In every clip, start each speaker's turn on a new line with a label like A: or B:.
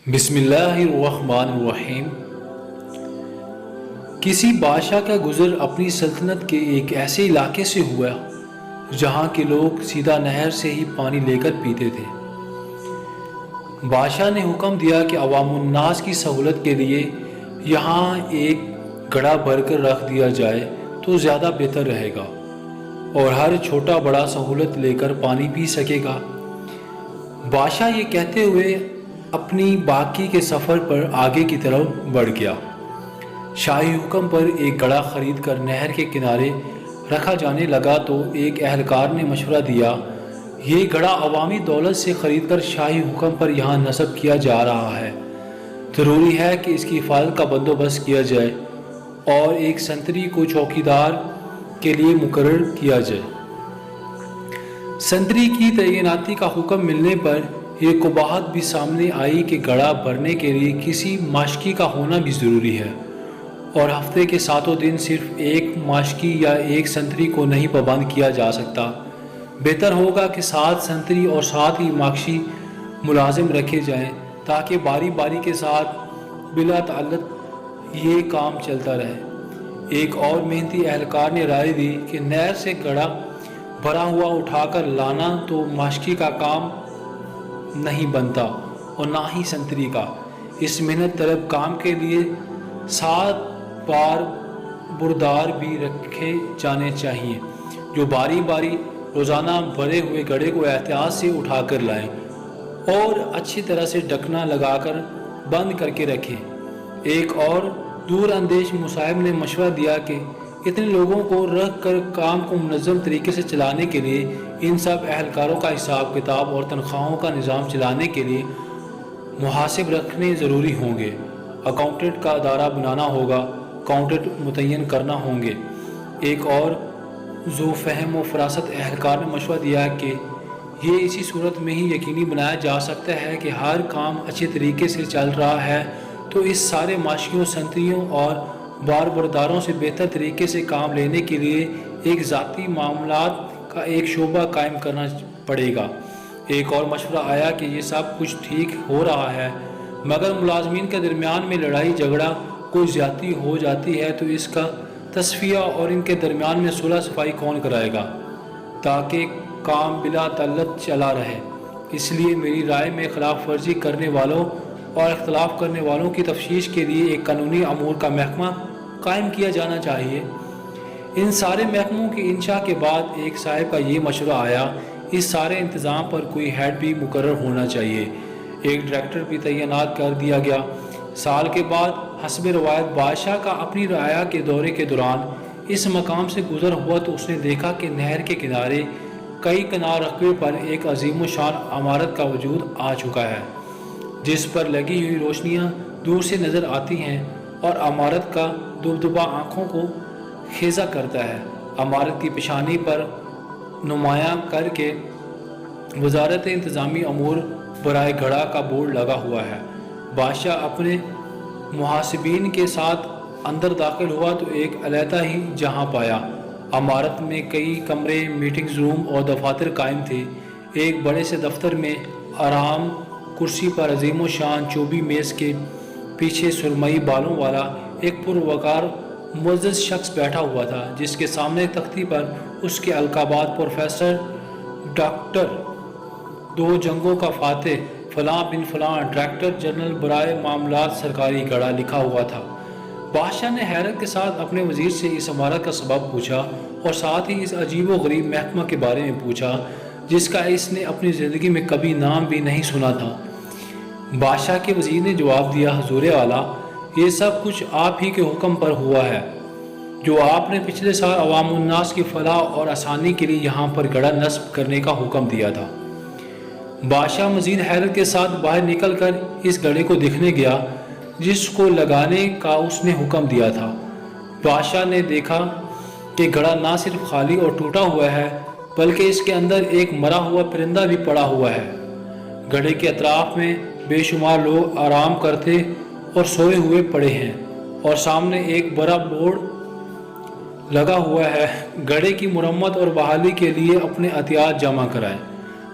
A: بسم اللہ الرحمن الرحیم۔ کسی بادشاہ کا گزر اپنی سلطنت کے ایک ایسے علاقے سے ہوا جہاں کے لوگ سیدھا نہر سے ہی پانی لے کر پیتے تھے۔ بادشاہ نے حکم دیا کہ عوام الناس کی سہولت کے لیے یہاں ایک گڑھا بھر کر رکھ دیا جائے تو زیادہ بہتر رہے گا اور ہر چھوٹا بڑا سہولت لے کر پانی پی سکے گا۔ بادشاہ یہ کہتے ہوئے اپنی باقی کے سفر پر آگے کی طرف بڑھ گیا۔ شاہی حکم پر ایک گڑھا خرید کر نہر کے کنارے رکھا جانے لگا تو ایک اہلکار نے مشورہ دیا، یہ گڑھا عوامی دولت سے خرید کر شاہی حکم پر یہاں نصب کیا جا رہا ہے، ضروری ہے کہ اس کی حفاظت کا بندوبست کیا جائے اور ایک سنتری کو چوکیدار کے لیے مقرر کیا جائے۔ سنتری کی تعیناتی کا حکم ملنے پر یہ قباحت بھی سامنے آئی کہ گڑھا بھرنے کے لیے کسی ماشکی کا ہونا بھی ضروری ہے اور ہفتے کے 7 دن صرف ایک ماشکی یا ایک سنتری کو نہیں پابند کیا جا سکتا۔ بہتر ہوگا کہ 7 سنتری اور 7 ہی ماشکی ملازم رکھے جائیں تاکہ باری باری کے ساتھ بلا تعلق یہ کام چلتا رہے۔ ایک اور محنتی اہلکار نے رائے دی کہ نہر سے گڑھا بھرا ہوا اٹھا کر لانا تو ماشکی کا کام نہیں بنتا اور نہ ہی سنتری کا۔ اس محنت طلب کام کے لیے 7 بار بردار بھی رکھے جانے چاہیے جو باری باری روزانہ بھرے ہوئے گڑھے کو احتیاط سے اٹھا کر لائیں اور اچھی طرح سے ڈھکنا لگا کر بند کر کے رکھیں۔ ایک اور دور اندیش مصاحب نے مشورہ دیا کہ اتنے لوگوں کو رکھ کر کام کو منظم طریقے سے چلانے کے لیے ان سب اہلکاروں کا حساب کتاب اور تنخواہوں کا نظام چلانے کے لیے محاسب رکھنے ضروری ہوں گے، اکاؤنٹنٹ کا ادارہ بنانا ہوگا، اکاؤنٹنٹ متعین کرنا ہوں گے۔ ایک اور ذو فہم و فراست اہلکار نے مشورہ دیا کہ یہ اسی صورت میں ہی یقینی بنایا جا سکتا ہے کہ ہر کام اچھے طریقے سے چل رہا ہے تو اس سارے ماشکیوں، سنتریوں اور بار برداروں سے بہتر طریقے سے کام لینے کے لیے ایک ذاتی معاملات کا ایک شعبہ قائم کرنا پڑے گا۔ ایک اور مشورہ آیا کہ یہ سب کچھ ٹھیک ہو رہا ہے مگر ملازمین کے درمیان میں لڑائی جھگڑا کوئی زیادتی ہو جاتی ہے تو اس کا تصفیہ اور ان کے درمیان میں صلح صفائی کون کرائے گا تاکہ کام بلا تعلق چلا رہے۔ اس لیے میری رائے میں خلاف ورزی کرنے والوں اور اختلاف کرنے والوں کی تفتیش کے لیے ایک قانونی امور کا محکمہ قائم کیا جانا چاہیے۔ ان سارے محکموں کی انشاء کے بعد ایک صاحب کا یہ مشورہ آیا، اس سارے انتظام پر کوئی ہیڈ بھی مقرر ہونا چاہیے، ایک ڈائریکٹر بھی تعینات کر دیا گیا۔ سال کے بعد حسب روایت بادشاہ کا اپنی رعایا کے دورے کے دوران اس مقام سے گزر ہوا تو اس نے دیکھا کہ نہر کے کنارے کئی کنار رقبے پر ایک عظیم و شان عمارت کا وجود آ چکا ہے جس پر لگی ہوئی روشنیاں دور سے نظر آتی ہیں اور عمارت کا دبدبا آنکھوں کو خیزہ کرتا ہے۔ عمارت کی پیشانی پر نمایاں کر کے وزارت انتظامی امور برائے گڑھا کا بورڈ لگا ہوا ہے۔ بادشاہ اپنے محاسبین کے ساتھ اندر داخل ہوا تو ایک علیحدہ ہی جہاں پایا۔ عمارت میں کئی کمرے، میٹنگز روم اور دفاتر قائم تھے۔ ایک بڑے سے دفتر میں آرام کرسی پر عظیم و شان چوبی میز کے پیچھے سرمئی بالوں والا ایک پروقار معزز شخص بیٹھا ہوا تھا جس کے سامنے تختی پر اس کے القابات پروفیسر ڈاکٹر 2 جنگوں کا فاتح فلاں بن فلاں ڈائریکٹر جنرل برائے معاملات سرکاری گڑھا لکھا ہوا تھا۔ بادشاہ نے حیرت کے ساتھ اپنے وزیر سے اس عمارت کا سبب پوچھا اور ساتھ ہی اس عجیب و غریب محکمہ کے بارے میں پوچھا جس کا اس نے اپنی زندگی میں کبھی نام بھی نہیں سنا تھا۔ بادشاہ کے وزیر نے جواب دیا، حضور اعلیٰ، یہ سب کچھ آپ ہی کے حکم پر ہوا ہے جو آپ نے پچھلے سال عوام الناس کی فلاح اور آسانی کے لیے یہاں پر گڑھا نصب کرنے کا حکم دیا تھا۔ بادشاہ مزید حیرت کے ساتھ باہر نکل کر اس گڑھے کو دیکھنے گیا جس کو لگانے کا اس نے حکم دیا تھا۔ بادشاہ نے دیکھا کہ گڑھا نہ صرف خالی اور ٹوٹا ہوا ہے بلکہ اس کے اندر ایک مرا ہوا پرندہ بھی پڑا ہوا ہے۔ گڑھے کے اطراف میں بے شمار لوگ آرام کرتے اور سوئے ہوئے پڑے ہیں اور سامنے ایک بڑا بورڈ لگا ہوا ہے، گڑھے کی مرمت اور بحالی کے لیے اپنے عطیات جمع کرائیں،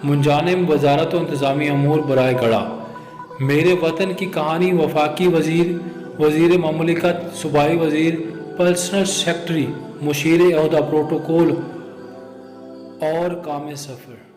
A: منجانب وزارت و انتظامی امور برائے گڑھا۔ میرے وطن کی کہانی وفاقی وزیر، وزیر مملکت، صوبائی وزیر، پرسنل سیکرٹری، مشیر عہدہ پروٹوکول اور کام سفر۔